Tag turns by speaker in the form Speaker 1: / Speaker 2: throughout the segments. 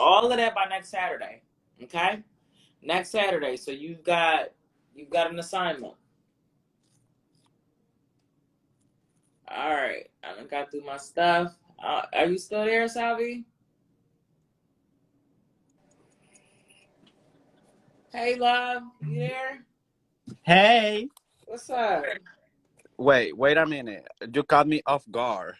Speaker 1: all of that by next Saturday. Okay? Next Saturday. So you've got an assignment. All right. I done got through my stuff. Are you still there, Salvi? Hey, love. You there?
Speaker 2: Hey.
Speaker 1: What's up?
Speaker 2: Wait a minute. You caught me off guard.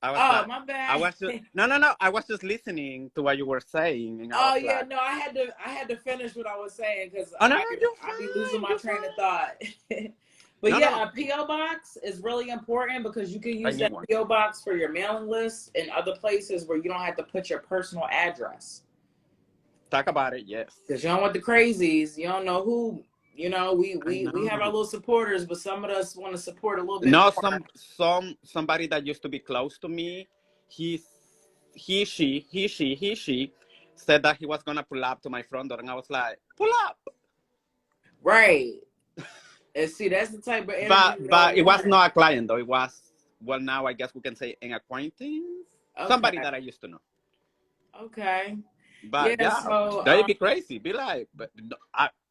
Speaker 2: I was
Speaker 1: Oh,
Speaker 2: like,
Speaker 1: my
Speaker 2: I
Speaker 1: bad.
Speaker 2: was just no. I was just listening to what you were saying, and I
Speaker 1: Oh
Speaker 2: was
Speaker 1: yeah,
Speaker 2: like,
Speaker 1: no, I had to finish what I was saying because
Speaker 2: oh no, no, you're
Speaker 1: I be losing
Speaker 2: fine,
Speaker 1: my
Speaker 2: you're
Speaker 1: train of
Speaker 2: fine.
Speaker 1: thought. But
Speaker 2: No,
Speaker 1: yeah,
Speaker 2: no,
Speaker 1: a PO box is really important because you can
Speaker 2: I
Speaker 1: use
Speaker 2: need
Speaker 1: that
Speaker 2: one.
Speaker 1: PO box for your mailing list and other places where you don't have to put your personal address
Speaker 2: Talk about it. Yes,
Speaker 1: because you don't want the crazies. You don't know who. You know,
Speaker 2: I
Speaker 1: we have our
Speaker 2: know.
Speaker 1: little supporters, but some of us want to support a little bit
Speaker 2: No,
Speaker 1: more.
Speaker 2: somebody that used to be close to me, he, she said that he was gonna pull up to my front door, and I was like, pull up.
Speaker 1: Right. And see, that's the type of energy we
Speaker 2: But
Speaker 1: don't
Speaker 2: it was
Speaker 1: want.
Speaker 2: not a client though. It was, well, now I guess we can say an acquaintance, somebody
Speaker 1: Okay.
Speaker 2: that I used to know.
Speaker 1: Okay.
Speaker 2: But
Speaker 1: Yeah.
Speaker 2: yeah,
Speaker 1: So
Speaker 2: they'd be crazy. Be like, but no,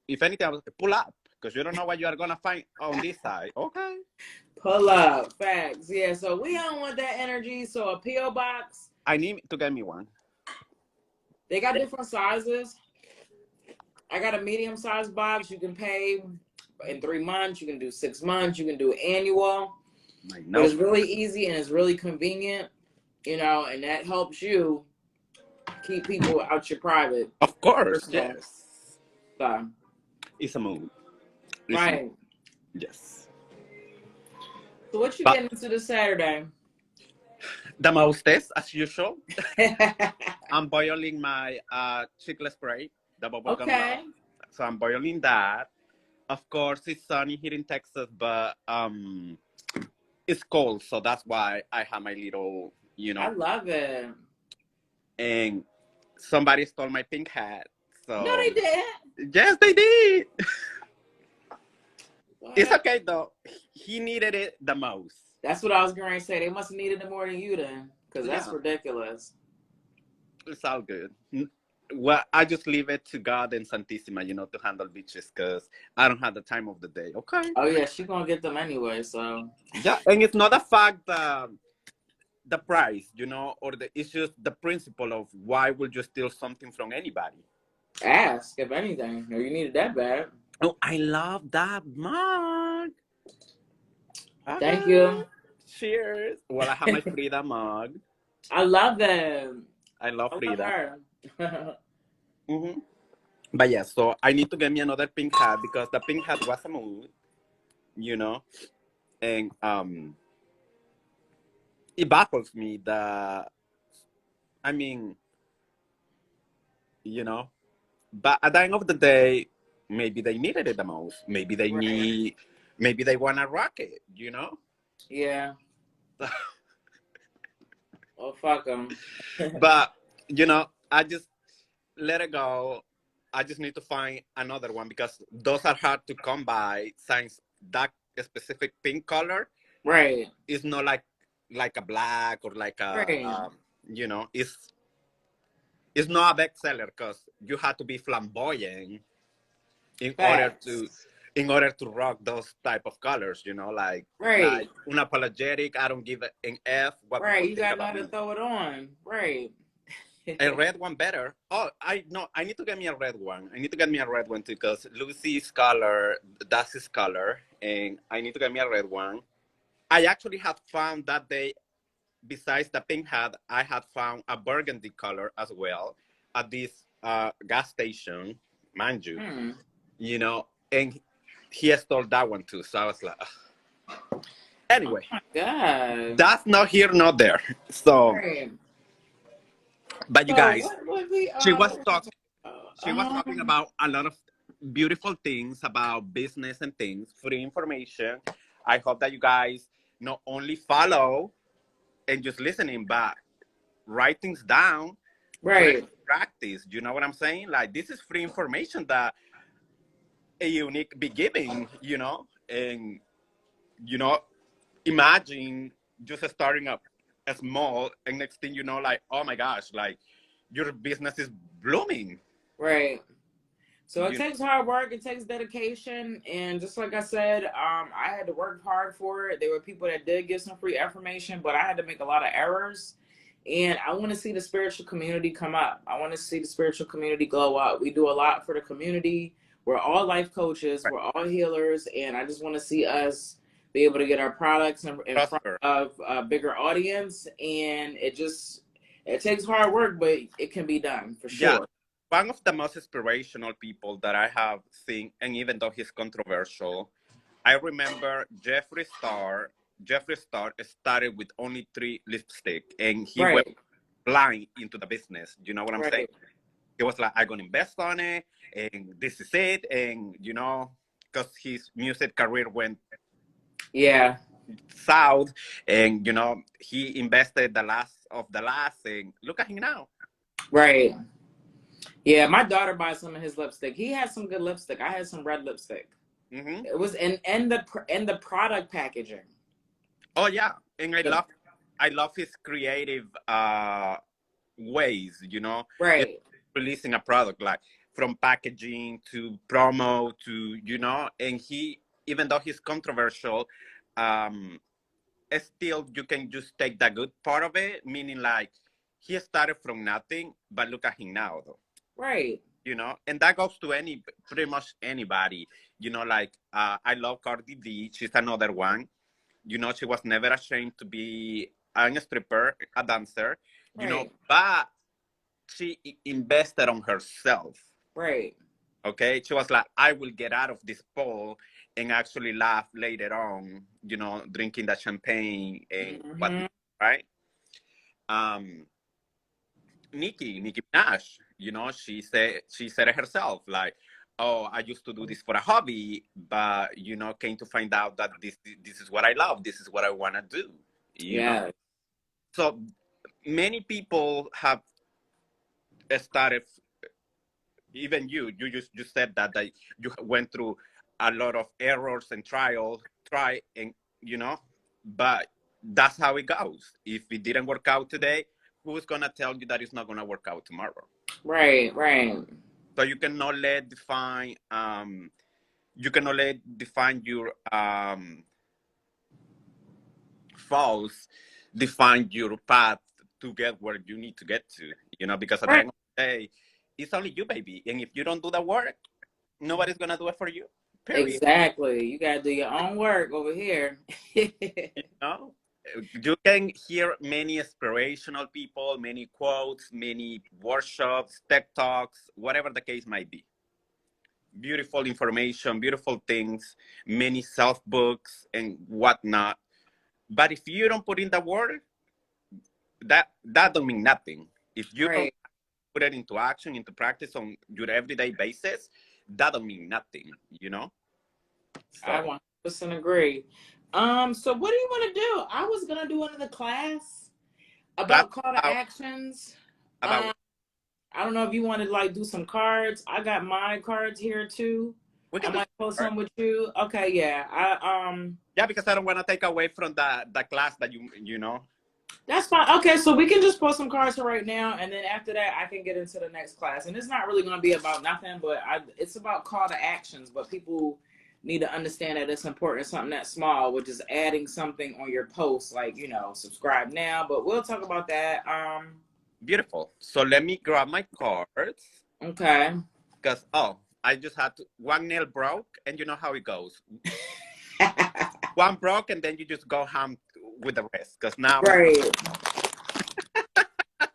Speaker 2: if anything, I was like, pull up because you don't know what you are gonna find on this side. Okay.
Speaker 1: pull up facts. Yeah. So we don't want that energy. So a PO box.
Speaker 2: I need to get me one.
Speaker 1: They got different sizes. I got a medium sized box. You can pay in 3 months. You can do 6 months. You can do annual.
Speaker 2: I
Speaker 1: But
Speaker 2: know.
Speaker 1: it's really easy and it's really convenient. You know, and that helps you keep people out your private,
Speaker 2: Of course,
Speaker 1: personal
Speaker 2: yes.
Speaker 1: stuff.
Speaker 2: It's a mood. It's a mood.
Speaker 1: Right.
Speaker 2: Yes.
Speaker 1: So what you
Speaker 2: But
Speaker 1: getting into this Saturday?
Speaker 2: the mostest, as usual, I'm boiling my chicle spray, the bubblegum
Speaker 1: Okay.
Speaker 2: love. So I'm boiling that. Of course, it's sunny here in Texas, but it's cold, so that's why I have my little,
Speaker 1: I love it.
Speaker 2: and somebody stole my pink hat.
Speaker 1: No,
Speaker 2: So
Speaker 1: they didn't.
Speaker 2: yes, they did. It's
Speaker 1: What?
Speaker 2: okay though. He needed it the most.
Speaker 1: That's what I was going to say. They must have needed it more than you then, because that's
Speaker 2: Yeah,
Speaker 1: ridiculous.
Speaker 2: it's all good. Well, I just leave it to God and Santissima, to handle bitches because I don't have the time of the day. Okay.
Speaker 1: Oh yeah, she gonna get them anyway. So
Speaker 2: Yeah, and it's not a fact the price, or it's just the principle of why would you steal something from anybody?
Speaker 1: ask if anything. Or you needed that bad.
Speaker 2: Oh, I love that mug.
Speaker 1: Thank
Speaker 2: Ah,
Speaker 1: you.
Speaker 2: cheers. Well, I have my Frida mug.
Speaker 1: I love them.
Speaker 2: I love
Speaker 1: I love
Speaker 2: Frida.
Speaker 1: her.
Speaker 2: But yeah, so I need to get me another pink hat because the pink hat was a mood, you know, and it baffles me that, I mean, you know, but at the end of the day, maybe they needed it the most.
Speaker 1: Right.
Speaker 2: Maybe they want to rock it.
Speaker 1: Yeah. Oh fuck them.
Speaker 2: But I just let it go. I just need to find another one because those are hard to come by. Since that specific pink color
Speaker 1: Right.
Speaker 2: is not like a black or like a
Speaker 1: Right.
Speaker 2: it's not a bestseller because you have to be flamboyant in order to
Speaker 1: Facts.
Speaker 2: rock those type of colors.
Speaker 1: Right.
Speaker 2: Like unapologetic. I don't give an F what
Speaker 1: Right.
Speaker 2: people
Speaker 1: You
Speaker 2: think
Speaker 1: gotta know
Speaker 2: about
Speaker 1: how to
Speaker 2: me.
Speaker 1: throw it on. Right.
Speaker 2: A red one better. Oh, I know. I need to get me a red one. I need to get me a red one too, because Lucy's color, that's his color, and I need to get me a red one. I actually had found that day, besides the pink hat, I had found a burgundy color as well at this gas station, mind you.
Speaker 1: Hmm.
Speaker 2: And he stole that one too. So I was like, ugh.
Speaker 1: Oh
Speaker 2: Anyway,
Speaker 1: my god.
Speaker 2: that's not here, not there. So,
Speaker 1: Right.
Speaker 2: but you
Speaker 1: So
Speaker 2: guys,
Speaker 1: what we
Speaker 2: she was
Speaker 1: what we
Speaker 2: talking.
Speaker 1: talking
Speaker 2: She was talking
Speaker 1: um
Speaker 2: about a lot of beautiful things about business and things, free information. I hope that you guys not only follow and just listening, but write things down, put it
Speaker 1: right.
Speaker 2: in practice. You know what I'm saying? Like, this is free information that a unique be giving, and you know, imagine just starting up a small, and next thing you know, like, oh my gosh, like your business is blooming.
Speaker 1: Right. So it
Speaker 2: You
Speaker 1: takes hard work, it takes dedication, and just like I said, I had to work hard for it. There were people that did give some free information, but I had to make a lot of errors. And I want to see the spiritual community come up. I want to see the spiritual community glow up. We do a lot for the community. We're all life coaches, we're all healers, and I just want to see us be able to get our products in front
Speaker 2: prosper.
Speaker 1: of a bigger audience. And it takes hard work, but it can be done for
Speaker 2: Yeah.
Speaker 1: sure.
Speaker 2: One of the most inspirational people that I have seen, and even though he's controversial, I remember Jeffree Star. Jeffree Star started with only 3 lipstick, and he went
Speaker 1: Right.
Speaker 2: blind into the business. You know what I'm saying?
Speaker 1: Right.
Speaker 2: He was like, "I'm gonna invest on it, and this is it." And because his music career went
Speaker 1: Yeah.
Speaker 2: south, and he invested the last of the last, and look at him now.
Speaker 1: Right. Yeah, my daughter buys some of his lipstick. He has some good lipstick. I had some red lipstick.
Speaker 2: Hmm.
Speaker 1: It was in the product packaging.
Speaker 2: Oh yeah, and
Speaker 1: The-
Speaker 2: I love his creative ways. Just
Speaker 1: right.
Speaker 2: releasing a product, like from packaging to promo to and he, even though he's controversial, um still you can just take the good part of it, meaning like he started from nothing, but look at him now though.
Speaker 1: Right.
Speaker 2: And that goes to pretty much anybody. Like I love Cardi B. She's another one. She was never ashamed to be a stripper, a dancer,
Speaker 1: Right.
Speaker 2: but she invested on herself.
Speaker 1: Right.
Speaker 2: Okay, she was like, I will get out of this pole and actually laugh later on, drinking the champagne and
Speaker 1: Hmm.
Speaker 2: whatnot, right? Um, Nicki Minaj, she said it herself, like, oh, I used to do this for a hobby, but came to find out that this is what I love, this is what I want to do,
Speaker 1: Yeah.
Speaker 2: So many people have started, even you just said that you went through a lot of errors and try and but that's how it goes. If it didn't work out today, who's gonna tell you that it's not gonna work out tomorrow?
Speaker 1: Right. Right.
Speaker 2: So you cannot let define your faults define your path to get where you need to get to, because at the
Speaker 1: Right.
Speaker 2: end of the day, it's only you, baby. And if you don't do the work, nobody's gonna do it for you. Period.
Speaker 1: Exactly. You gotta do your own work over here.
Speaker 2: You know, you can hear many inspirational people, many quotes, many workshops, tech talks, whatever the case might be. Beautiful information, beautiful things, many self books and whatnot. But if you don't put in the work, that don't mean nothing. If you don't
Speaker 1: Right.
Speaker 2: put it into action, into practice on your everyday basis, that don't mean nothing.
Speaker 1: I
Speaker 2: So
Speaker 1: 100% agree. So what do you want to do? I was gonna do another class
Speaker 2: class
Speaker 1: about call to
Speaker 2: about,
Speaker 1: actions.
Speaker 2: about
Speaker 1: I don't know if you want to like do some cards. I got my cards here too.
Speaker 2: we
Speaker 1: I
Speaker 2: can do
Speaker 1: might post
Speaker 2: some.
Speaker 1: some with you. Okay, yeah.
Speaker 2: Yeah, because I don't want to take away from the class that you.
Speaker 1: That's fine. Okay, so we can just post some cards for right now, and then after that, I can get into the next class. And it's not really going to be about nothing, but it's about call to actions. But people need to understand that it's important. Something that small, which is adding something on your post, like subscribe now. But we'll talk about that.
Speaker 2: Beautiful. So let me grab my cards
Speaker 1: Okay.
Speaker 2: because I just had one nail broke, and you know how it goes. One broke, and then you just go ham with the rest. Because now,
Speaker 1: Right.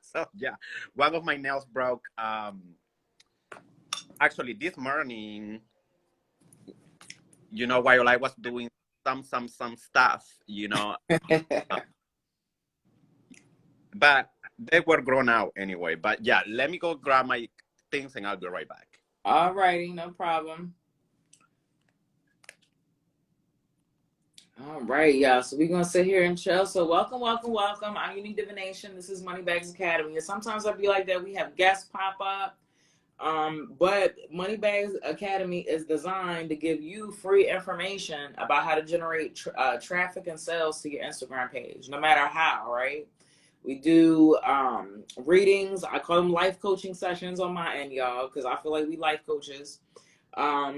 Speaker 2: so yeah, one of my nails broke. Actually, this morning, while I was doing some stuff, but they were grown out anyway. But yeah, let me go grab my things, and I'll be right back.
Speaker 1: All righty, no problem. All right, y'all. So we're gonna sit here and chill. So welcome, welcome, welcome. I'm Unique Divination. This is Moneybags Academy. And sometimes I'll be like that. We have guests pop up. But Moneybags Academy is designed to give you free information about how to generate traffic and sales to your Instagram page, no matter how, right? We do readings. I call them life coaching sessions on my end, y'all, because I feel like we life coaches.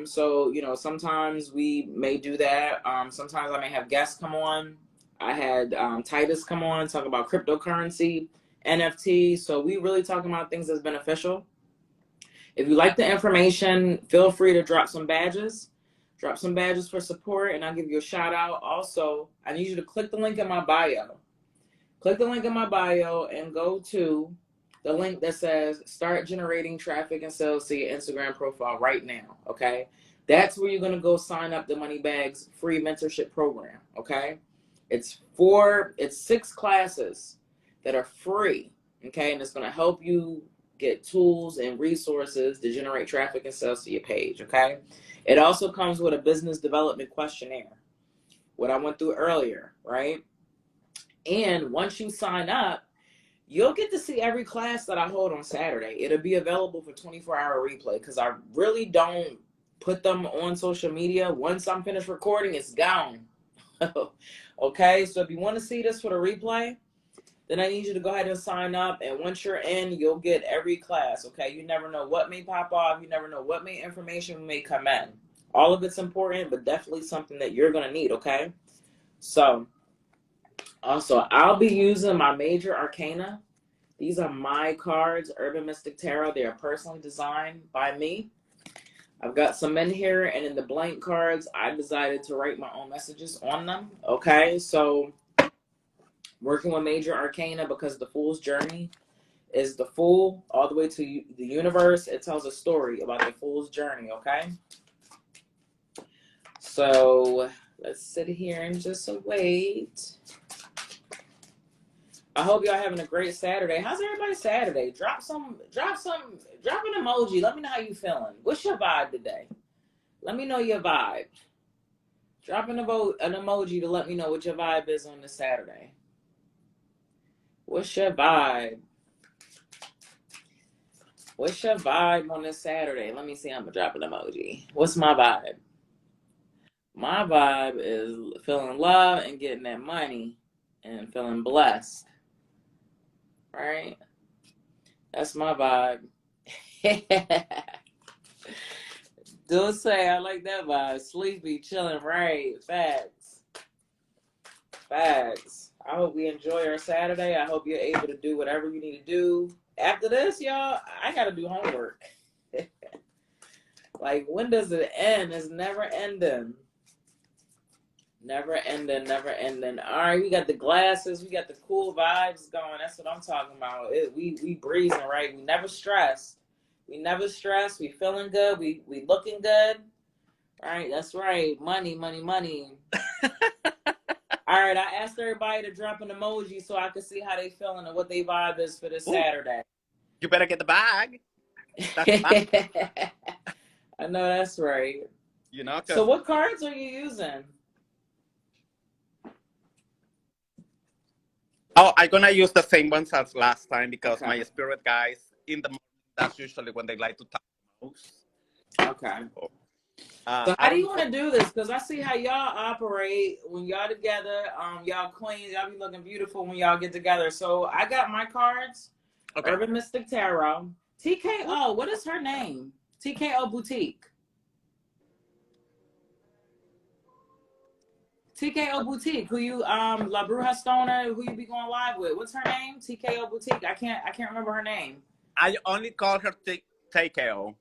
Speaker 1: So, you know, sometimes we may do that. Sometimes I may have guests come on. I had Titus come on, talk about cryptocurrency, NFT. So we really talking about things that's beneficial. If you like the information, feel free to drop some badges. Drop some badges for support, and I'll give you a shout out. Also, I need you to click the link in my bio. Click the link in my bio and go to the link that says start generating traffic and sales to your Instagram profile right now, okay? That's where you're going to go sign up the Money Bags free mentorship program, okay? It's 6 classes that are free, okay? And it's going to help you get tools and resources to generate traffic and sales to your page, okay? It also comes with a business development questionnaire, what I went through earlier, right? And once you sign up, you'll get to see every class that I hold on Saturday. It'll be available for 24-hour replay because I really don't put them on social media. Once I'm finished recording, it's gone. Okay, so if you want to see this for the replay, then I need you to go ahead and sign up. And once you're in, you'll get every class, okay? You never know what may pop off. You never know what information may come in. All of it's important, but definitely something that you're going to need, okay? So, also, I'll be using my major arcana. These are my cards, Urban Mystic Tarot. They are personally designed by me. I've got some in here, and in the blank cards, I decided to write my own messages on them, okay? So, working with major arcana because the Fool's journey is the Fool all the way to the universe. It tells a story about the Fool's journey, okay? So, let's sit here and just wait. I hope y'all having a great Saturday. How's everybody's Saturday? Drop an emoji. Let me know how you feeling. What's your vibe today? Let me know your vibe. Drop an emoji to let me know what your vibe is on this Saturday. What's your vibe? What's your vibe on this Saturday? Let me see. I'm gonna drop an emoji. What's my vibe? My vibe is feeling love and getting that money and feeling blessed. Right? That's my vibe. Dulce, I like that vibe. Sleepy, chilling, right? Facts. Facts. I hope we enjoy our Saturday. I hope you're able to do whatever you need to do. After this, y'all, I gotta do homework. Like, when does it end? It's never ending. Never ending, never ending. All right, we got the glasses. We got the cool vibes going. That's what I'm talking about. We breezing, right? We never stress. We never stress. We feeling good. We looking good. Right? That's right. Money, money, money. All right, I asked everybody to drop an emoji so I could see how they feeling and what their vibe is for this Saturday.
Speaker 2: You better get the bag. That's the bag.
Speaker 1: I know that's right.
Speaker 2: You know.
Speaker 1: So what cards are you using?
Speaker 2: Oh, I'm gonna use the same ones as last time because
Speaker 1: Okay.
Speaker 2: my spirit guys in the morning, that's usually when they like to talk most.
Speaker 1: Okay. So how do you want to do this? Because I see how y'all operate when y'all together. Y'all queens, y'all be looking beautiful when y'all get together. So I got my cards. Okay. Urban Mystic Tarot. TKO. What is her name? TKO Boutique. TKO Boutique. Who you La Bruja Stoner? Who you be going live with? What's her name? TKO Boutique. I can't remember her name.
Speaker 2: I only call her TKO.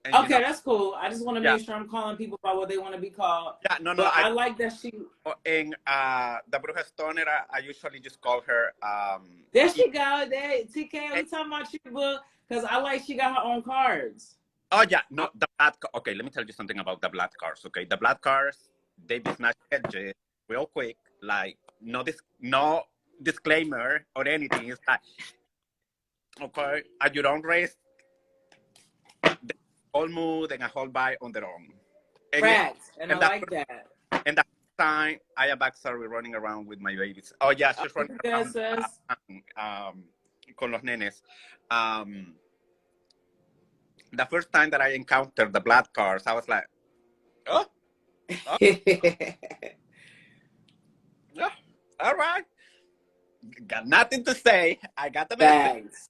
Speaker 1: And okay, that's cool. I just want to make sure I'm calling people by what they want to be called.
Speaker 2: Yeah, no.
Speaker 1: I like that she.
Speaker 2: In the Bruja Stoner, I usually just call her.
Speaker 1: There she go. There, TK. We talking about you, book, because I like she got her own cards.
Speaker 2: Oh yeah, no, the blood. Okay, let me tell you something about the blood cards. Okay, the blood cards, they snatch edges real quick. Like no disclaimer or anything. It's like okay, and you don't raise the whole mood and a whole vibe on their own.
Speaker 1: Facts, and I like that.
Speaker 2: And that time, I am back, sorry, running around with my babies. Oh yeah, she's running around con los nenes. The first time that I encountered the blood cards, I was like, oh. Yeah, all right. Got nothing to say. I got the message.
Speaker 1: Bags.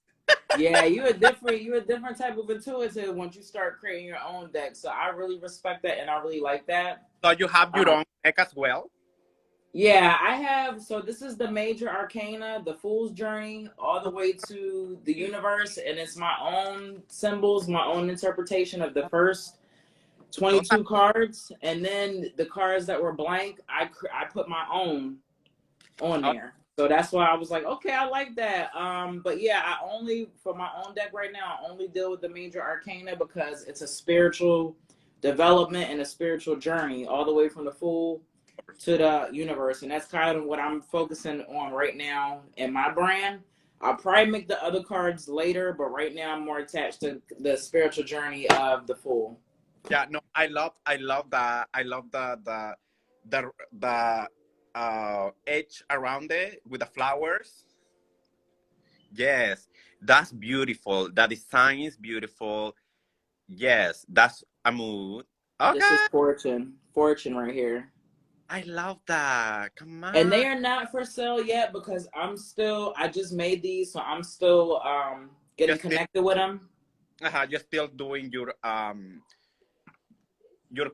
Speaker 1: Yeah, you're a different type of intuitive once you start creating your own deck. So I really respect that and I really like that.
Speaker 2: So you have your
Speaker 1: Um,
Speaker 2: own deck as well?
Speaker 1: yeah, I have. So this is the major arcana, the Fool's Journey, all the way to the universe, and it's my own symbols, my own interpretation of the first
Speaker 2: Those are,
Speaker 1: 22 cards, and then the cards that were blank, I put my own on
Speaker 2: oh,
Speaker 1: there. So that's why I was like, okay, I like that. But yeah, I only for my own deck right now, I only deal with the major arcana because it's a spiritual development and a spiritual journey all the way from the Fool to the universe, and that's kind of what I'm focusing on right now in my brand. I'll probably make the other cards later, but right now I'm more attached to the spiritual journey of the Fool.
Speaker 2: yeah, no, I love the the edge around it with the flowers. Yes, that's beautiful. The design is beautiful. Yes, that's a mood.
Speaker 1: This
Speaker 2: Okay,
Speaker 1: is Fortune right here.
Speaker 2: I love that. Come
Speaker 1: And
Speaker 2: on.
Speaker 1: they are not for sale yet because I just made these, so I'm still getting
Speaker 2: You're still,
Speaker 1: connected with them.
Speaker 2: you're still doing your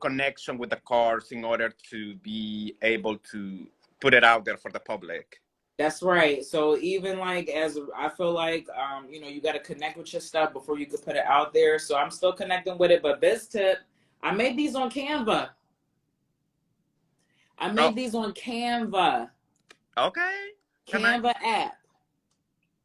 Speaker 2: connection with the cards in order to be able to put it out there for the public.
Speaker 1: That's right. So even like as I feel like you got to connect with your stuff before you could put it out there. So I'm still connecting with it. But this tip, I made these on Canva. I
Speaker 2: Oh,
Speaker 1: made these on Canva.
Speaker 2: okay. Can I?
Speaker 1: Canva app.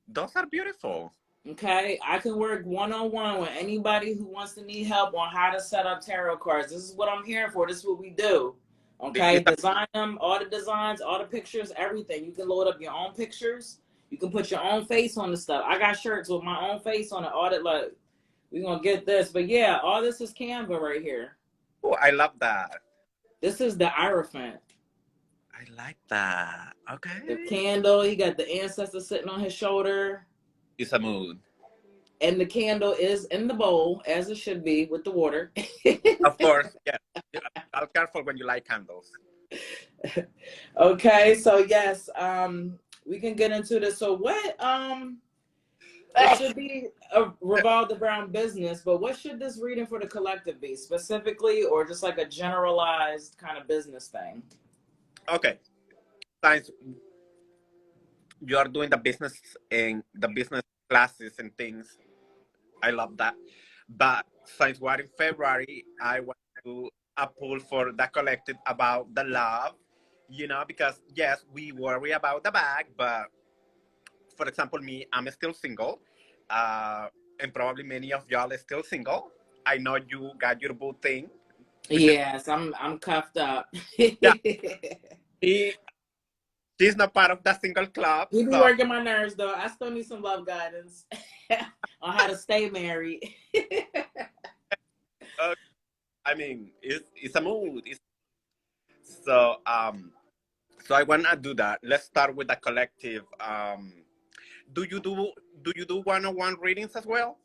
Speaker 2: Those are beautiful.
Speaker 1: Okay. I can work one-on-one with anybody who wants to need help on how to set up tarot cards. This is what I'm here for. This is what we do. Okay.
Speaker 2: It's
Speaker 1: Design them, all the designs, all the pictures, everything. You can load up your own pictures. You can put your own face on the stuff. I got shirts with my own face on it. All that, like, we're going to get this. But yeah, all this is Canva right here.
Speaker 2: oh, I love that.
Speaker 1: This is the Hierophant.
Speaker 2: I like that.
Speaker 1: The
Speaker 2: Okay.
Speaker 1: candle, he got the ancestor sitting on his shoulder.
Speaker 2: It's a mood.
Speaker 1: And the candle is in the bowl, as it should be, with the water.
Speaker 2: Of course, yeah. I'll careful when you light candles.
Speaker 1: Okay, so yes, we can get into this. So what it should be a revolved around business, but what should this reading for the collective be specifically, or just like a generalized kind of business thing?
Speaker 2: Okay. Since you are doing the business classes and things, I love that. But since we're in February, I want to a pull for the collective about the love, because yes, we worry about the bag, but for example, me, I'm still single, and probably many of y'all are still single. I know you got your boo thing, which is
Speaker 1: Yes, I'm cuffed up.
Speaker 2: yeah. He, she's not part of the single club,
Speaker 1: You be
Speaker 2: so
Speaker 1: working my nerves though. I still need some love guidance on how to stay married.
Speaker 2: I mean, it's a mood. So so I wanna do that. Let's start with the collective. Do you do one-on-one readings as well?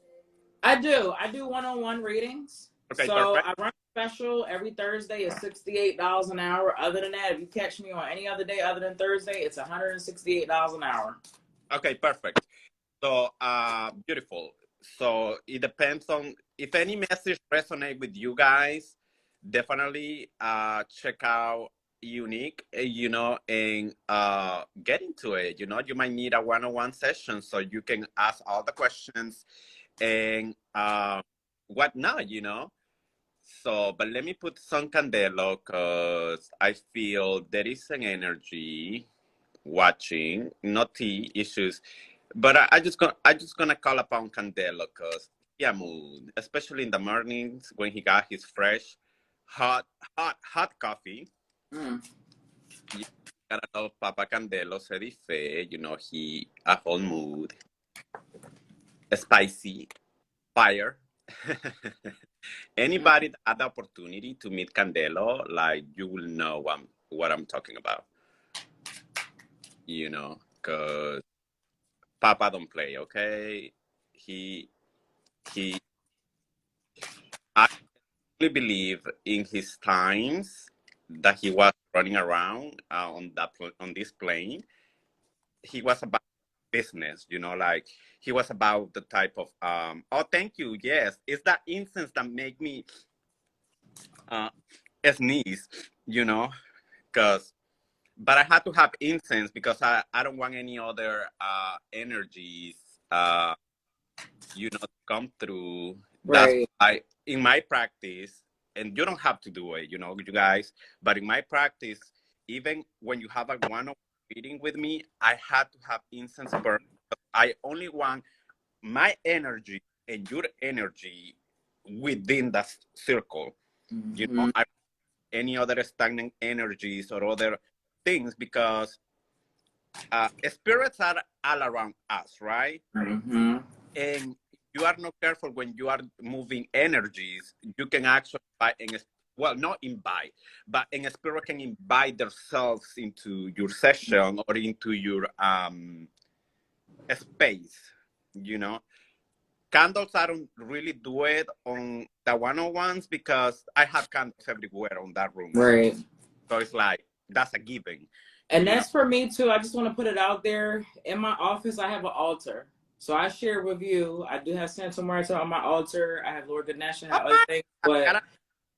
Speaker 1: I do. I do one-on-one readings.
Speaker 2: Okay,
Speaker 1: So
Speaker 2: perfect.
Speaker 1: I run a special every Thursday is $68 an hour. Other than that, if you catch me on any other day other than Thursday, it's $168 an hour.
Speaker 2: Okay, perfect. So beautiful. So it depends on if any message resonate with you guys. Definitely check out Unique, and get into it. You might need a one-on-one session so you can ask all the questions and whatnot. So, but let me put some candelo because I feel there is an energy watching, not tea issues, but I just gonna call upon Candelo because yeah, mood, especially in the mornings when he got his fresh, hot coffee.
Speaker 1: Mm.
Speaker 2: You gotta love Papa Candelo, se dice, he a whole mood, spicy, fire. Anybody that had the opportunity to meet Candelo, like you will know what I'm talking about. Because Papa don't play, okay? He he I really believe in his times that he was running around on this plane. he was about business, you know, like he was about the type of oh, thank you, yes, it's that incense that make me uh sneeze, you know, because but I had to have incense because I don't want any other energies uh to come through. That's
Speaker 1: Right.
Speaker 2: why in my practice, and you don't have to do it, you guys, but in my practice, even when you have a one-on-one reading with me, I had to have incense burn. I only want my energy and your energy within that circle.
Speaker 1: Mm-hmm.
Speaker 2: I any other stagnant energies or other things because spirits are all around us, right?
Speaker 1: Mm-hmm.
Speaker 2: And you are not careful when you are moving energies, you can actually well, not invite, but in a spirit can invite themselves into your session or into your space, you know. Candles, I don't really do it on the one-on-ones because I have candles everywhere on that room.
Speaker 1: Right.
Speaker 2: So it's like, that's a given,
Speaker 1: And
Speaker 2: you know.
Speaker 1: that's for me too. I just want to put it out there. In my office, I have an altar. So I share with you. I do have Santa Marta on my altar. I have Lord Ganesh and I have other
Speaker 2: Okay,
Speaker 1: things.
Speaker 2: I
Speaker 1: But
Speaker 2: gotta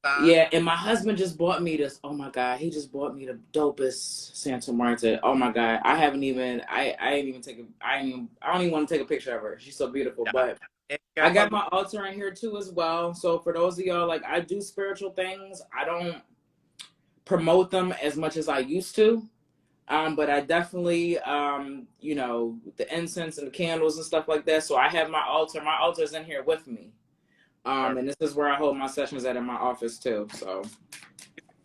Speaker 2: understand.
Speaker 1: yeah, and my husband just bought me this. Oh my God, he just bought me the dopest Santa Marta. Oh my God, I haven't even. I ain't even take a. I don't even want to take a picture of her. She's so beautiful.
Speaker 2: Yeah.
Speaker 1: But
Speaker 2: And
Speaker 1: I
Speaker 2: careful
Speaker 1: got my altar in here too as well. So for those of y'all, like I do spiritual things. I don't promote them as much as I used to. But I definitely, the incense and the candles and stuff like that. So I have my altar. My altar's in here with me. And this is where I hold my sessions at in my office too. So.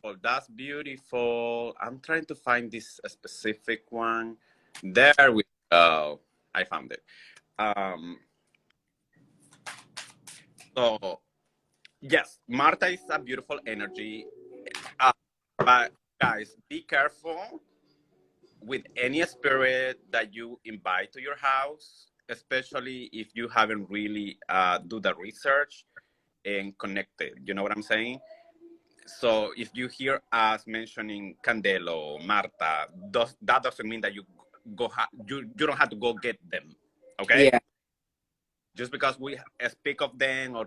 Speaker 2: Oh, that's beautiful. I'm trying to find this specific one. There we go. I found it. Um, so yes, Marta is a beautiful energy. Uh, but guys, be careful with any spirit that you invite to your house, especially if you haven't really do the research and connected. You know what I'm saying? So if you hear us mentioning Candelo, Marta, that doesn't mean that you don't have to go get them. Okay?
Speaker 1: Yeah.
Speaker 2: Just because we speak of them or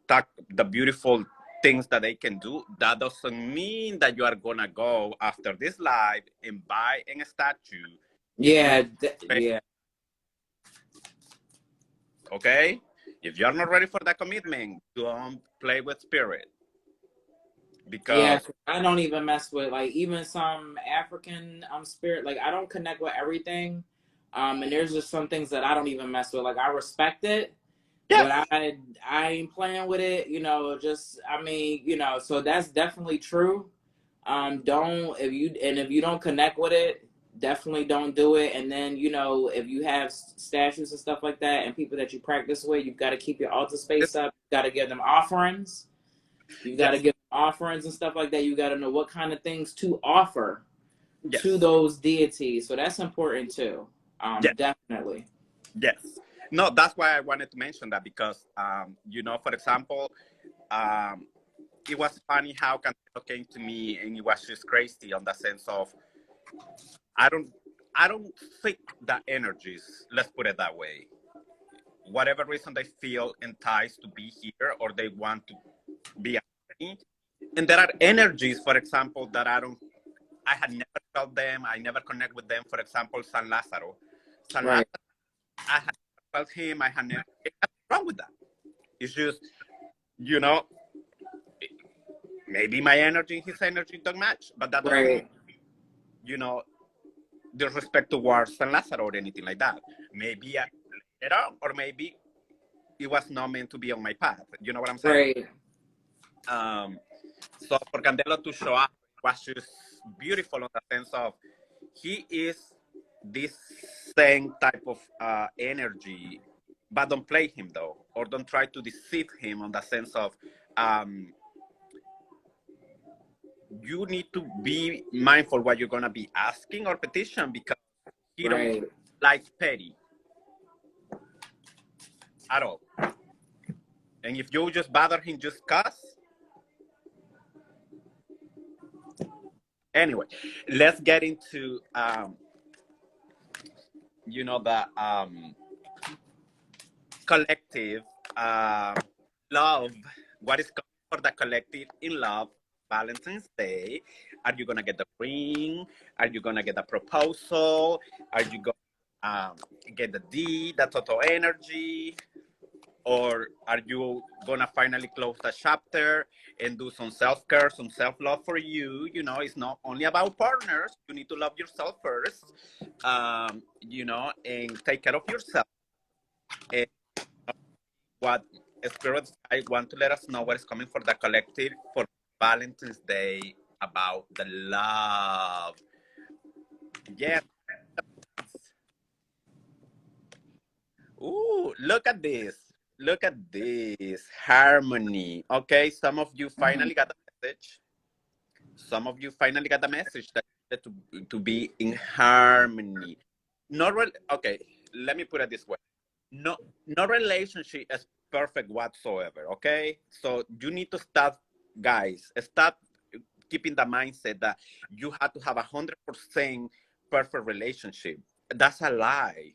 Speaker 2: talk the beautiful things that they can do, that doesn't mean that you are gonna go after this live and buy a statue. If you
Speaker 1: Yeah. Yeah.
Speaker 2: okay, if you're not ready for that commitment, don't play with spirit
Speaker 1: Yeah.
Speaker 2: because
Speaker 1: I don't even mess with like even some African spirit. Like I don't connect with everything. And there's just some things that I don't even mess with. Like I respect it, but
Speaker 2: yes,
Speaker 1: I ain't playing with it. Just I mean, so that's definitely true. Don't if you don't connect with it, definitely don't do it. And then if you have statues and stuff like that, and people that you practice with, you've got to keep your altar space up. You got to give them offerings. You got to
Speaker 2: yes,
Speaker 1: give them offerings and stuff like that. You got to know what kind of things to offer to
Speaker 2: yes,
Speaker 1: those deities. So that's important too.
Speaker 2: yes,
Speaker 1: Definitely.
Speaker 2: yes. No, that's why I wanted to mention that because for example, um, it was funny how Cantelo came to me and it was just crazy on the sense of I don't I don't think that energies, let's put it that way. Whatever reason they feel enticed to be here or they want to be a me. And there are energies, for example, that I had never felt them, I never connect with them. For example, San Lazaro. San
Speaker 1: Right.
Speaker 2: Lazaro, I had never felt him, I had never nothing wrong with that. It's just, you know, maybe my energy and his energy don't match, but that doesn't mean,
Speaker 1: Right.
Speaker 2: you know, disrespect towards San Lazaro or anything like that. Maybe later on, or maybe it was not meant to be on my path. You know what I'm saying?
Speaker 1: Right.
Speaker 2: Um, so for Candelo to show up was just beautiful in the sense of he is this same type of energy, but don't play him though, or don't try to deceive him on the sense of um, you need to be mindful what you're gonna be asking or petition because he don't
Speaker 1: Right.
Speaker 2: like petty at all. And if you just bother him, just cuss. Anyway, let's get into you know, the collective love, what is coming for the collective in love Valentine's Day. Are you gonna get the ring? Are you gonna get a proposal? Are you gonna get the D, the total energy? Or are you gonna finally close the chapter and do some self-care, some self-love for you? You know, it's not only about partners. You need to love yourself first, you know, and take care of yourself. And what spirits I want to let us know what is coming for the collective for Valentine's Day about the love. Yes. Ooh, look at this. Look at this harmony. Okay, some of you finally got the message. Some of you finally got the message that to be in harmony. Not really. Okay, let me put it this way. No relationship is perfect whatsoever. Okay, so you need to start, guys. Start keeping the mindset that you have to have 100% perfect relationship. That's a lie.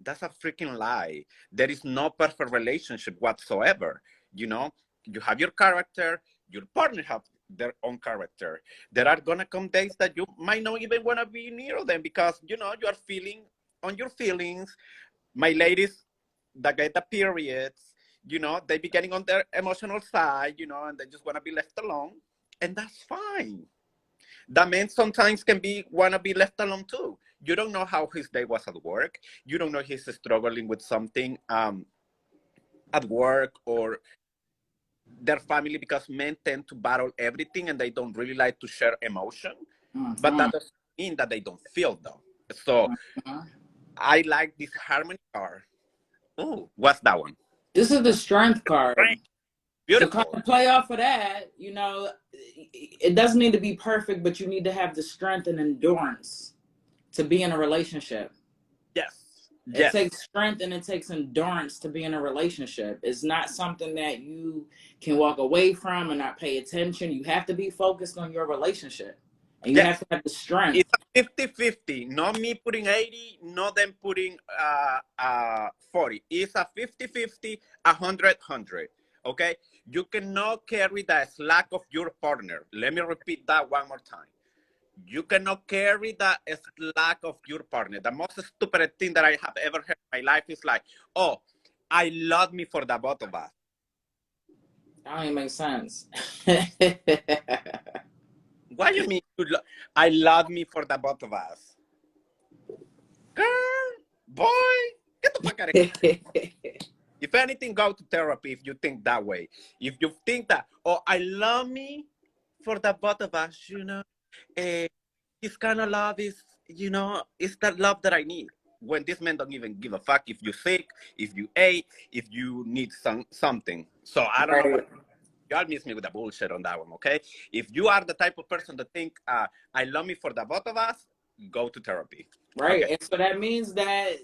Speaker 2: That's a freaking lie. There is no perfect relationship whatsoever. You know, you have your character, your partner have their own character. There are gonna come days that you might not even wanna be near them because you know you are feeling on your feelings. My ladies that get the periods, you know, they be getting on their emotional side, you know, and they just wanna be left alone. And that's fine. The men sometimes can be wanna be left alone too. You don't know how his day was at work. You don't know if he's struggling with something at work or their family, because men tend to battle everything and they don't really like to share emotion. But that doesn't mean that they don't feel though. So I like this harmony card. Oh, what's that one?
Speaker 1: This is the strength card. To kind
Speaker 2: Beautiful.
Speaker 1: of play off of that, you know, it doesn't need to be perfect, but you need to have the strength and endurance to be in a relationship.
Speaker 2: Yes.
Speaker 1: It
Speaker 2: Yes.
Speaker 1: takes strength and it takes endurance to be in a relationship. It's not something that you can walk away from and not pay attention. You have to be focused on your relationship. And you have
Speaker 2: Yes.
Speaker 1: to have the strength.
Speaker 2: It's a 50-50. Not me putting 80, not them putting 40. It's a 50-50, 100-100. Okay? You cannot carry the slack of your partner. Let me repeat that one more time. You cannot carry the slack of your partner. The most stupid thing that I have ever heard in my life is like, oh, I love me for the both of us.
Speaker 1: That don't even make sense.
Speaker 2: What do you mean? I love me for the both of us? Girl, boy, get the fuck out of here. If anything, go to therapy if you think that way. If you think that, oh, I love me for the both of us, you know, this kind of love is, you know, it's that love that I need. When this man don't even give a fuck if you're sick, if you ate, if you need something. So I don't know what. Y'all miss me with the bullshit on that one, okay? If you are the type of person that think, I love me for the both of us, go to therapy.
Speaker 1: Right.
Speaker 2: Okay.
Speaker 1: And so that means that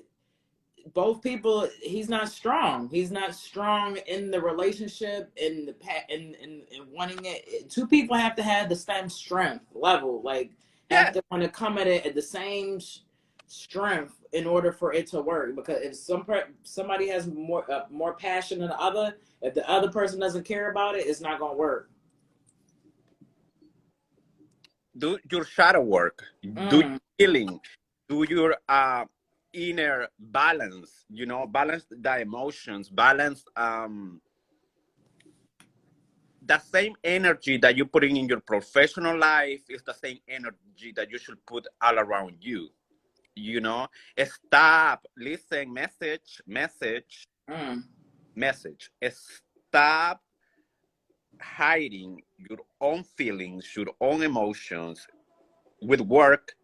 Speaker 1: both people, he's not strong. He's not strong in the relationship, in the in wanting it. Two people have to have the same strength level, like have
Speaker 2: Yeah.
Speaker 1: to want to come at it at the same strength in order for it to work. Because if somebody has more passion than the other, if the other person doesn't care about it, it's not gonna work.
Speaker 2: Do your shadow work. Do your healing. Do your inner balance. You know, balance the emotions. Balance the same energy that you put in your professional life is the same energy that you should put all around you. You know, stop, listen, message. Stop hiding your own feelings, your own emotions with work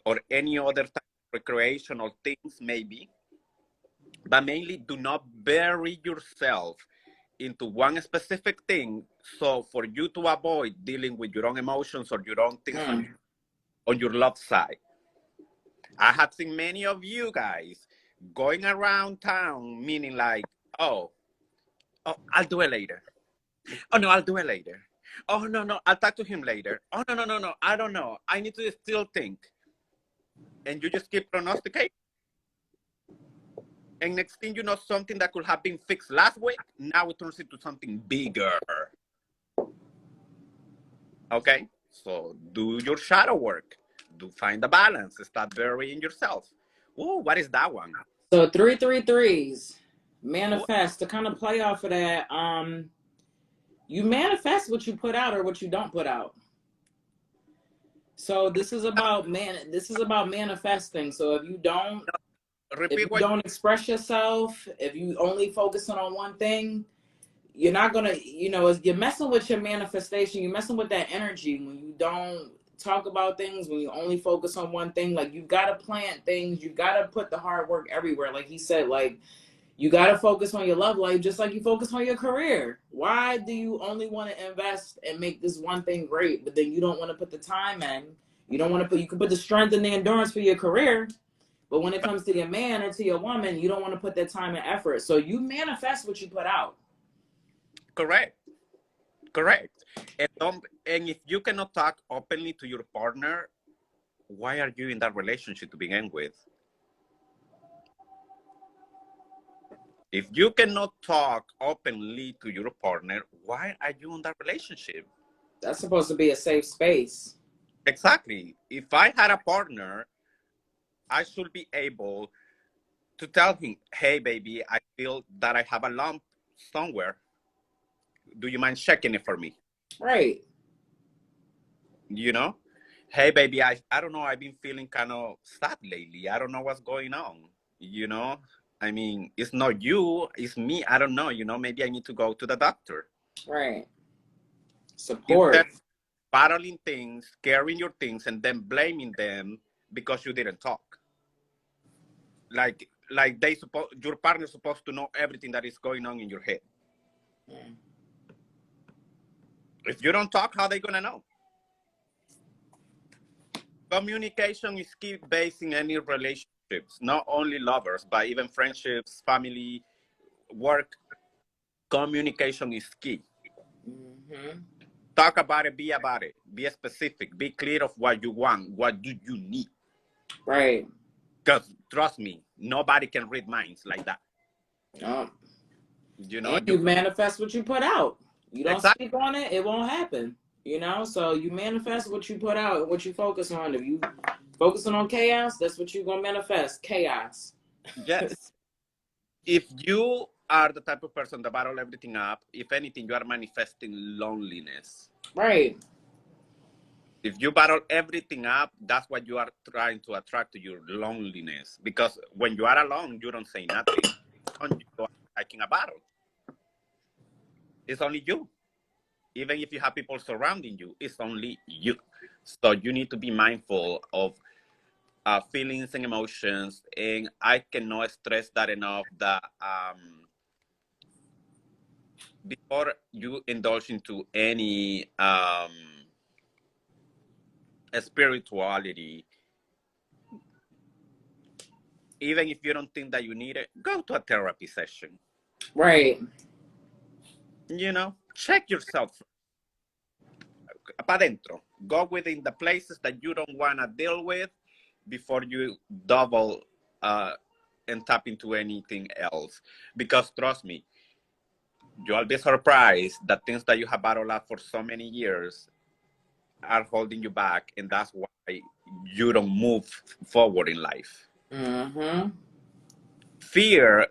Speaker 2: or any other type of recreational things, maybe. But mainly, do not bury yourself into one specific thing. So, for you to avoid dealing with your own emotions or your own things on your love side. I have seen many of you guys going around town, meaning like, oh, I'll do it later. Oh no, I'll do it later. Oh no, I'll talk to him later. Oh no, I don't know. I need to still think. And you just keep prognosticating. And next thing you know, something that could have been fixed last week, now it turns into something bigger. Okay? So do your shadow work. Do find the balance. Start burying yourself. Oh, what is that one?
Speaker 1: So 333s.
Speaker 2: Ooh,
Speaker 1: Manifest. To kind of play off of that, you manifest what you put out or what you don't put out. So this is about manifesting. So if
Speaker 2: repeat
Speaker 1: you
Speaker 2: what
Speaker 1: don't express yourself, if you only focusing on one thing, you're not gonna, you're messing with your manifestation. You're messing with that energy when you don't talk about things, when you only focus on one thing. Like, you gotta plant things, you gotta put the hard work everywhere. Like he said, like, you gotta focus on your love life just like you focus on your career. Why do you only want to invest and make this one thing great, but then you don't want to put the time in? You don't want to put, you can put the strength and the endurance for your career, but when it comes to your man or to your woman, you don't want to put that time and effort. So you manifest what you put out.
Speaker 2: correct. Correct. And if you cannot talk openly to your partner, why are you in that relationship to begin with? If you cannot talk openly to your partner, why are you in that relationship?
Speaker 1: That's supposed to be a safe space.
Speaker 2: Exactly. If I had a partner, I should be able to tell him, hey, baby, I feel that I have a lump somewhere. Do you mind checking it for me?
Speaker 1: Right.
Speaker 2: You know? Hey, baby, I don't know. I've been feeling kind of sad lately. I don't know what's going on. You know? I mean, it's not you, it's me. I don't know. Maybe I need to go to the doctor.
Speaker 1: Right.
Speaker 2: Instead
Speaker 1: Support.
Speaker 2: of battling things, carrying your things, and then blaming them because you didn't talk. Like your partner's supposed to know everything that is going on in your head.
Speaker 1: Mm.
Speaker 2: If you don't talk, how are they gonna know? Communication is key based in any relationships, not only lovers, but even friendships, family, work. Communication is key.
Speaker 1: Mm-hmm.
Speaker 2: Talk about it, be specific, be clear of what you want, what do you need.
Speaker 1: Right.
Speaker 2: Because trust me, nobody can read minds like that.
Speaker 1: Oh.
Speaker 2: You know,
Speaker 1: And you manifest what you put out. You don't
Speaker 2: exactly.
Speaker 1: speak on it, it won't happen. So you manifest what you put out and what you focus on. If you focusing on chaos, that's what you're gonna manifest. Chaos.
Speaker 2: Yes. If you are the type of person that bottle everything up, if anything, you are manifesting loneliness.
Speaker 1: Right.
Speaker 2: If you bottle everything up, that's what you are trying to attract to your loneliness. Because when you are alone, you don't say nothing. You are liking a bottle. It's only you. Even if you have people surrounding you, it's only you. So you need to be mindful of feelings and emotions. And I cannot stress that enough that before you indulge into any spirituality, even if you don't think that you need it, go to a therapy session.
Speaker 1: Right.
Speaker 2: Check yourself para adentro. Go within the places that you don't want to deal with before you double and tap into anything else. Because trust me, you'll be surprised that things that you have battled up for so many years are holding you back, and that's why you don't move forward in life.
Speaker 1: Mm-hmm.
Speaker 2: Fear,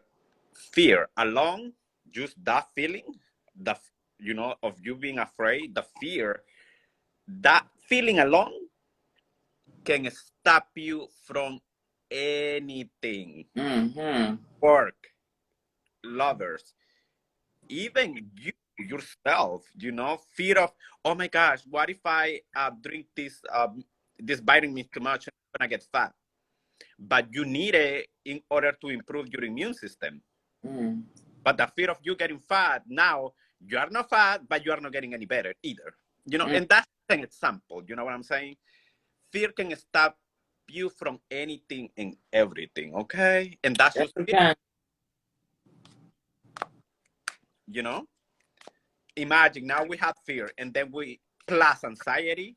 Speaker 2: fear alone, just that feeling, the of you being afraid, the fear, that feeling alone can stop you from anything.
Speaker 1: Mm-hmm.
Speaker 2: Work, lovers, even you yourself. Fear of, oh my gosh, what if I drink this vitamin too much and I'm gonna get fat? But you need it in order to improve your immune system.
Speaker 1: Mm.
Speaker 2: But the fear of you getting fat, now you are not fat, but you are not getting any better either.
Speaker 1: Mm.
Speaker 2: And that's an example. You know what I'm saying? Fear can stop you from anything and everything, okay? And that's
Speaker 1: Yes,
Speaker 2: just
Speaker 1: we
Speaker 2: fear,
Speaker 1: can.
Speaker 2: you know? Imagine now we have fear, and then we plus anxiety,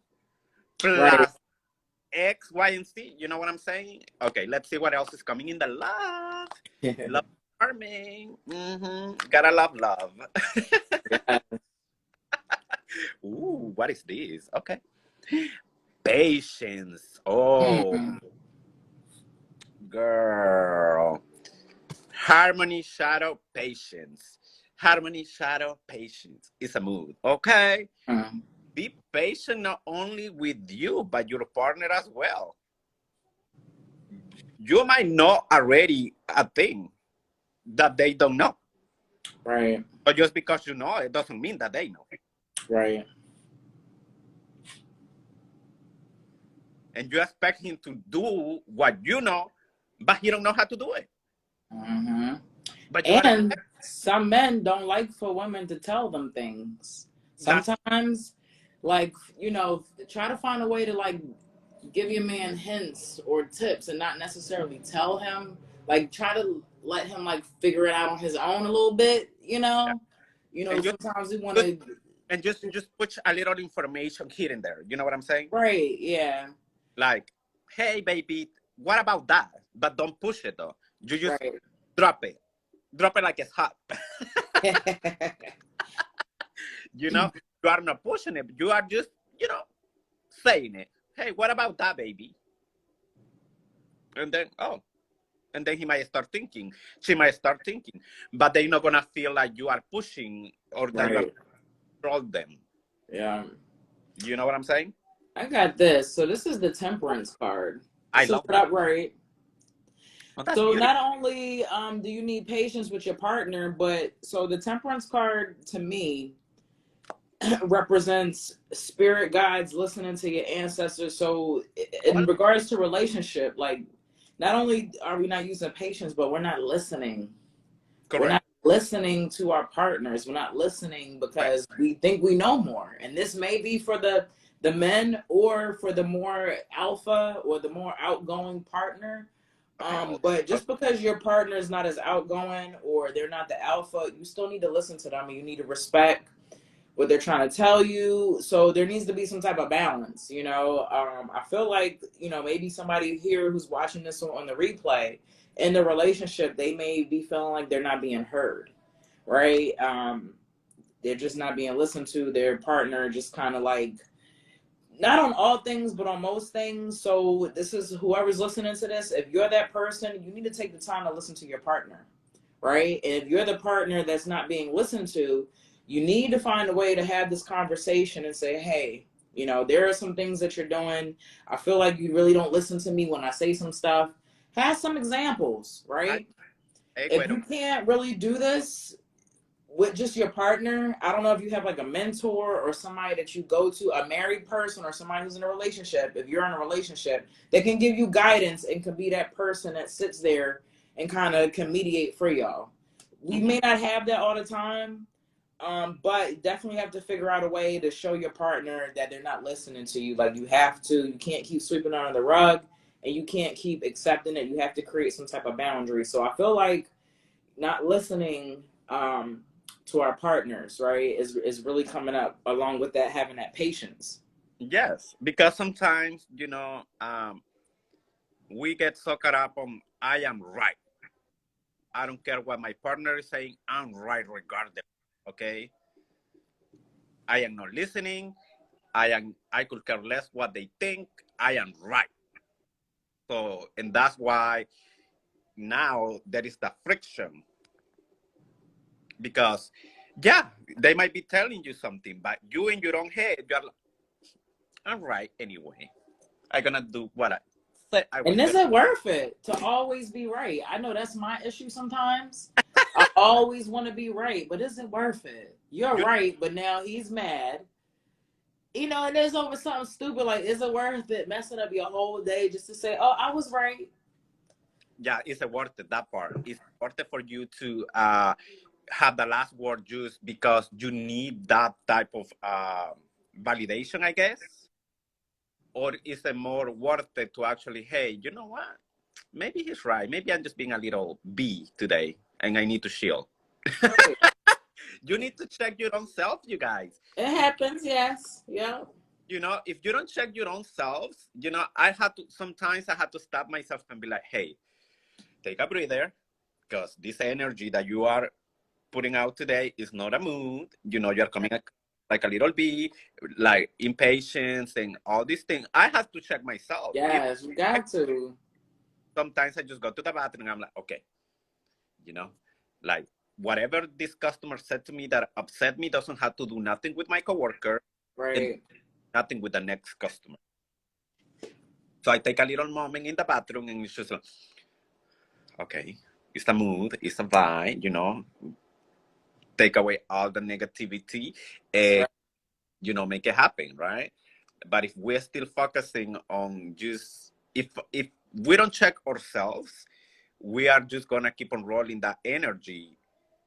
Speaker 1: Right.
Speaker 2: plus X, Y, and Z. You know what I'm saying? Okay, let's see what else is coming in the love. Love farming. Gotta love.
Speaker 1: Yeah.
Speaker 2: Ooh, what is this? Okay. Patience. Oh,
Speaker 1: Mm.
Speaker 2: girl. Harmony, shadow, patience. Harmony, shadow, patience is a mood. Okay.
Speaker 1: Mm.
Speaker 2: Be patient not only with you, but your partner as well. You might know already a thing that they don't know.
Speaker 1: Right.
Speaker 2: But just because you know, it doesn't mean that they know.
Speaker 1: Right.
Speaker 2: And you expect him to do what you know, but he don't know how to do it.
Speaker 1: Hmm.
Speaker 2: But you are
Speaker 1: And some men don't like for women to tell them things.
Speaker 2: that's
Speaker 1: Sometimes, like, try to find a way to like give your man hints or tips and not necessarily tell him. Like, try to let him like figure it out on his own a little bit.
Speaker 2: yeah. And
Speaker 1: Sometimes we want
Speaker 2: just
Speaker 1: to.
Speaker 2: and just put a little information here and there. You know what I'm saying?
Speaker 1: Right. Yeah.
Speaker 2: Like, hey baby, what about that? But don't push it though. You just
Speaker 1: Right.
Speaker 2: drop it. Drop it like it's hot. You know, you are not pushing it. You are just, saying it. Hey, what about that, baby? And then, and then he might start thinking. She might start thinking, but they're not gonna feel like you are pushing or that you are
Speaker 1: Right.
Speaker 2: control them.
Speaker 1: Yeah.
Speaker 2: You know what I'm saying?
Speaker 1: I got this. So this is the temperance card.
Speaker 2: I
Speaker 1: This is
Speaker 2: love
Speaker 1: what
Speaker 2: that.
Speaker 1: upright.
Speaker 2: Oh, that's
Speaker 1: So
Speaker 2: beautiful.
Speaker 1: not only do you need patience with your partner, but so the temperance card to me represents spirit guides listening to your ancestors. So in
Speaker 2: Well,
Speaker 1: regards to relationship, like not only are we not using patience, but we're not listening. We're
Speaker 2: correct.
Speaker 1: not listening to our partners. We're not listening
Speaker 2: Correct.
Speaker 1: because we think we know more. And this may be for the men or for the more alpha or the more outgoing partner.
Speaker 2: Oh,
Speaker 1: But just because your partner is not as outgoing or they're not the alpha, you still need to listen to them and you need to respect what they're trying to tell you. So there needs to be some type of balance, I feel like, maybe somebody here who's watching this on the replay in the relationship, they may be feeling like they're not being heard, right? They're just not being listened to. Their partner just kind of like, not on all things, but on most things. So this is whoever's listening to this. If you're that person, you need to take the time to listen to your partner, right? And if you're the partner that's not being listened to, you need to find a way to have this conversation and say, hey, there are some things that you're doing. I feel like you really don't listen to me when I say some stuff. Have some examples,
Speaker 2: I,
Speaker 1: right?
Speaker 2: hey,
Speaker 1: If
Speaker 2: Guero.
Speaker 1: you can't really do this with just your partner, I don't know if you have like a mentor or somebody that you go to, a married person or somebody who's in a relationship. If you're in a relationship, they can give you guidance and can be that person that sits there and kind of can mediate for y'all. We
Speaker 2: Mm-hmm.
Speaker 1: may not have that all the time, but definitely have to figure out a way to show your partner that they're not listening to you. Like you have to, you can't keep sweeping under the rug and you can't keep accepting it. You have to create some type of boundary. So I feel like not listening to our partners, right, is really coming up along with that, having that patience.
Speaker 2: Yes, because sometimes, we get so caught up on I am right. I don't care what my partner is saying. I'm right regardless. Okay, I am not listening. I could care less what they think. I am right. So, and that's why now there is the friction because, yeah, they might be telling you something, but you in your own head, you're like, I'm right anyway. I'm gonna do what I said I was
Speaker 1: And is
Speaker 2: gonna.
Speaker 1: it worth it to always be right? I know that's my issue sometimes. I always want to be right, but is it worth it? You're
Speaker 2: You,
Speaker 1: right, but now he's mad. And it's over something stupid. Like, is it worth it messing up your whole day just to say, oh, I was right?
Speaker 2: yeah, it's a worth it. That part it's worth it for you to have the last word just because you need that type of validation, I guess. Or is it more worth it to actually, hey, you know what? Maybe he's right. Maybe I'm just being a little bee today and I need to chill.
Speaker 1: Right.
Speaker 2: You need to check your own self, you guys.
Speaker 1: It happens, yes. Yeah.
Speaker 2: If you don't check your own selves, I had to stop myself and be like, hey, take a breather. because this energy that you are putting out today is not a mood. You know, you're coming like a little bit, like impatience and all these things. I have to check myself.
Speaker 1: Yes, you got to.
Speaker 2: Sometimes I just go to the bathroom and I'm like, okay, you know, like whatever this customer said to me that upset me doesn't have to do nothing with my coworker and
Speaker 1: Right.
Speaker 2: nothing with the next customer. So I take a little moment in the bathroom and it's just like, okay, it's the mood, it's the vibe, you know, take away all the negativity and,
Speaker 1: Right.
Speaker 2: you know, make it happen, right? But if we're still focusing on just, if we don't check ourselves, we are just gonna keep on rolling that energy.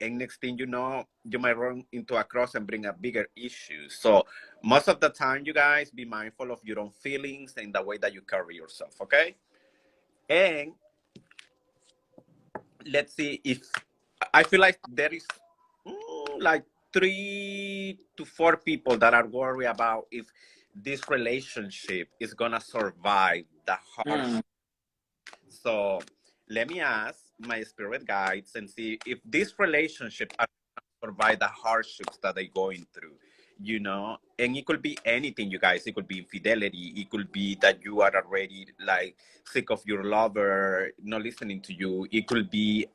Speaker 2: And next thing you know, you might run into a cross and bring a bigger issue. So most of the time, you guys be mindful of your own feelings and the way that you carry yourself, okay? And let's see if I feel like there is like 3 to 4 people that are worried about if this relationship is gonna survive the
Speaker 1: Mm.
Speaker 2: hardship. So let me ask my spirit guides and see if this relationship are gonna survive the hardships that they're going through. You know, and it could be anything, you guys. It could be infidelity. It could be that you are already like sick of your lover not listening to you. It could be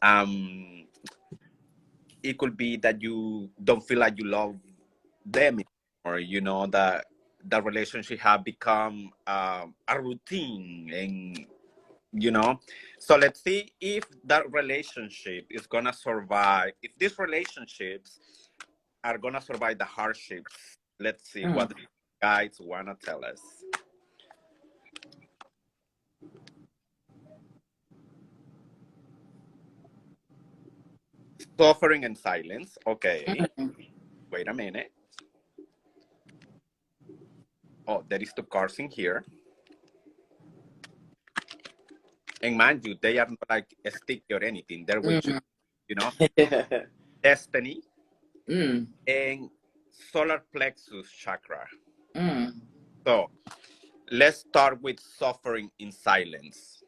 Speaker 2: that you don't feel like you love them anymore. You know that the relationship have become a routine, and you know. So let's see if that relationship is gonna survive. If these relationships are gonna survive the hardships. Let's see
Speaker 1: Mm.
Speaker 2: what the guides wanna tell us. Suffering and silence. Okay.
Speaker 1: Mm.
Speaker 2: Wait a minute. Oh, there is 2 cards in here. And mind you, they are not like a sticky or anything. They're with you,
Speaker 1: Mm.
Speaker 2: you know. Destiny
Speaker 1: Mm.
Speaker 2: and solar plexus chakra.
Speaker 1: Mm.
Speaker 2: So let's start with suffering in silence.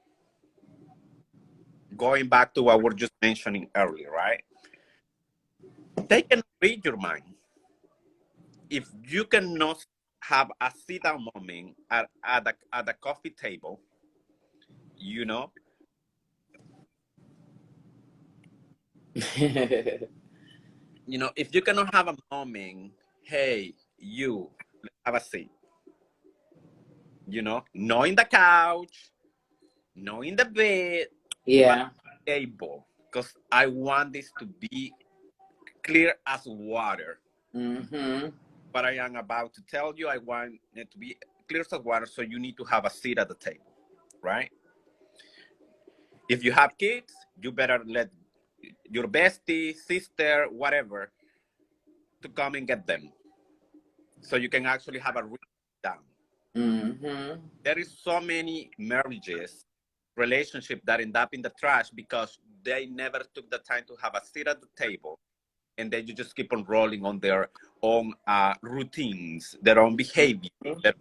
Speaker 2: Going back to what we were just mentioning earlier, right? They can read your mind. If you cannot have a sit down moment at the coffee table, you know, if you cannot have a moment, hey, you, let's have a seat, not in the couch, not in the bed, but
Speaker 1: Yeah.
Speaker 2: table, because I want this to be clear as water.
Speaker 1: Mm-hmm.
Speaker 2: What I am about to tell you, I want it to be clear as water, so you need to have a seat at the table, right? If you have kids, you better let your bestie, sister, whatever, to come and get them, so you can actually have a real down.
Speaker 1: Mm-hmm.
Speaker 2: There is so many marriages, relationships that end up in the trash because they never took the time to have a seat at the table, and then you just keep on rolling on their own routines, their own behavior, their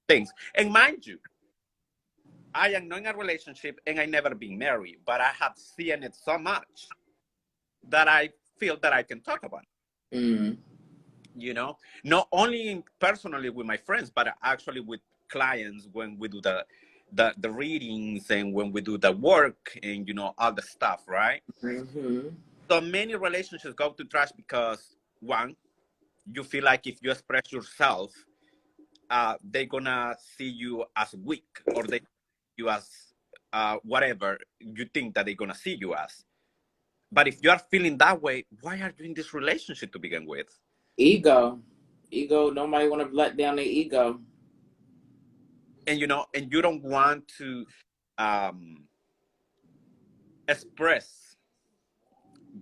Speaker 2: things. And mind you, I am not in a relationship and I never been married, but I have seen it so much that I feel that I can talk about it.
Speaker 1: Mm.
Speaker 2: Not only personally with my friends, but actually with clients when we do the readings and when we do the work and all the stuff, right?
Speaker 1: Mm-hmm.
Speaker 2: So many relationships go to trash because, one, you feel like if you express yourself, they're gonna see you as weak, or they see you as whatever you think that they're gonna see you as. But if you are feeling that way, why are you in this relationship to begin with?
Speaker 1: Ego. Nobody want to let down their ego.
Speaker 2: And you don't want to um, express,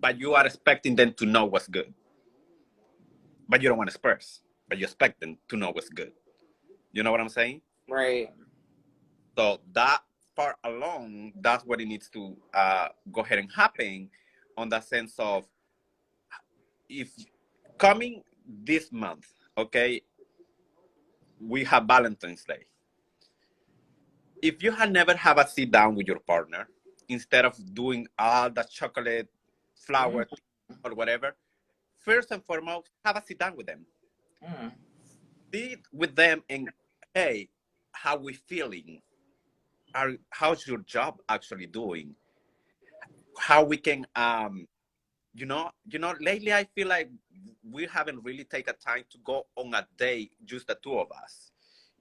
Speaker 2: but you are expecting them to know what's good. But you don't want to express, but you expect them to know what's good. You know what I'm saying?
Speaker 1: Right.
Speaker 2: So that part alone, that's what it needs to go ahead and happen, on the sense of, if coming this month, okay, we have Valentine's Day. If you had never have a sit down with your partner instead of doing all the chocolate flower or whatever. First and foremost, have a sit down with them. Sit with them and, hey, how we feeling? How's your job actually doing? How we can lately I feel like we haven't really taken time to go on a date, just the two of us.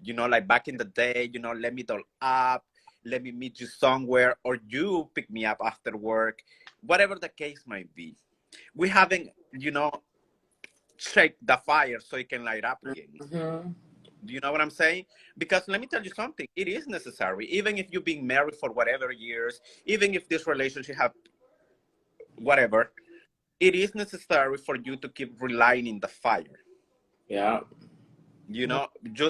Speaker 2: Like back in the day, let me doll up, let me meet you somewhere, or you pick me up after work, whatever the case might be. We haven't, shake the fire so it can light up again. Do you know what I'm saying? Because let me tell you something, it is necessary. Even if you've been married for whatever years, even if this relationship have whatever, it is necessary for you to keep relying in the fire.
Speaker 1: Yeah.
Speaker 2: Just